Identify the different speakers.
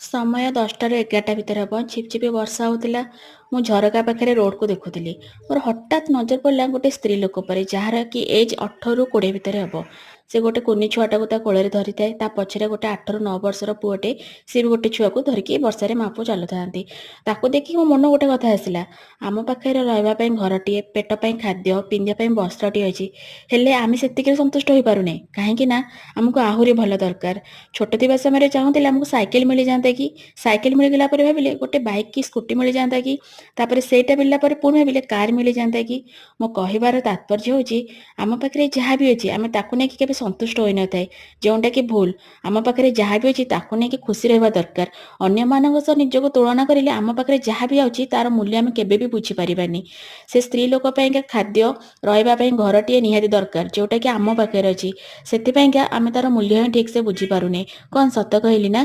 Speaker 1: ସମୟ 10ଟାରୁ 11ଟା ଭିତରେ ହେବ। ଝିପଝିପି ବର୍ଷା ହେଉଥିଲା। ମୁଁ ଝରକା ପାଖରେ ରୋଡ଼କୁ ଦେଖୁଥିଲି। ମୋର ହଠାତ୍ ନଜର ପଡ଼ିଲା ଗୋଟେ ସ୍ତ୍ରୀ ଲୋକ ଉପରେ, ଯାହାର କି ଏଜ୍ 18ରୁ 20 ଭିତରେ ହେବ। ସେ ଗୋଟେ କୁନି ଛୁଆଟାକୁ ତା କୋଳରେ ଧରିଥାଏ। ତା ପଛରେ ଗୋଟେ 8ରୁ 9 ବର୍ଷର ପୁଅଟେ, ସିଏ ବି ଗୋଟେ ଛୁଆକୁ ଧରିକି ବର୍ଷାରେ ମାଁ ପୁଅ ଚାଲୁଥାନ୍ତି। ତାକୁ ଦେଖି ମୋ ମନ ଗୋଟେ କଥା ଆସିଲା, ଆମ ପାଖରେ ରହିବା ପାଇଁ ଘରଟିଏ, ପେଟ ପାଇଁ ଖାଦ୍ୟ, ପିନ୍ଧିବା ପାଇଁ ବସ୍ତ୍ରଟିଏ ଅଛି। ହେଲେ ଆମେ ସେତିକିରେ ସନ୍ତୁଷ୍ଟ ହୋଇପାରୁନେ। କାହିଁକି ନା ଆମକୁ ଆହୁରି ଭଲ ଦରକାର। ଛୋଟ ଥିବା ସମୟରେ ଚାହୁଁଥିଲେ ଆମକୁ ସାଇକେଲ ମିଳିଯାଆନ୍ତା କି, ସାଇକେଲ ମିଳିଗଲା ପରେ ଭାବିଲେ ଗୋଟେ ବାଇକ୍ କି ସ୍କୁଟି ମିଳିଯାଆନ୍ତା କି, ତାପରେ ସେଇଟା ମିଳିଲା ପରେ ପୁଣି ଭାବିଲେ କାର୍ ମିଳିଯାଆନ୍ତା କି। ମୋ କହିବାର ତାତ୍ପର୍ଯ୍ୟ ହେଉଛି, ଆମ ପାଖରେ ଯାହା ବି ଅଛି ଆମେ ତାକୁ ନେଇକି କେବେ ସନ୍ତୁଷ୍ଟ ହୋଇନଥାଏ, ଯେଉଁଟାକି ଭୁଲ। ଆମ ପାଖରେ ଯାହା ବି ଅଛି ତାକୁ ନେଇକି ଖୁସି ରହିବା ଦରକାର। ଅନ୍ୟମାନଙ୍କ ସହ ନିଜକୁ ତୁଳନା କରିଲେ ଆମ ପାଖରେ ଯାହା ବି ଅଛି ତାର ମୂଲ୍ୟ ଆମେ କେବେ ବି ବୁଝିପାରିବାନି। ସେ ସ୍ତ୍ରୀ ଲୋକ ପାଇଁକା ଖାଦ୍ୟ, ରହିବା ପାଇଁ ଘରଟିଏ ନିହାତି ଦରକାର, ଯେଉଁଟାକି ଆମ ପାଖରେ ଅଛି। ସେଥିପାଇଁକା ଆମେ ତାର ମୂଲ୍ୟ ହିଁ ଠିକ୍ ସେ ବୁଝିପାରୁନେ। କ'ଣ ସତ କହିଲି ନା?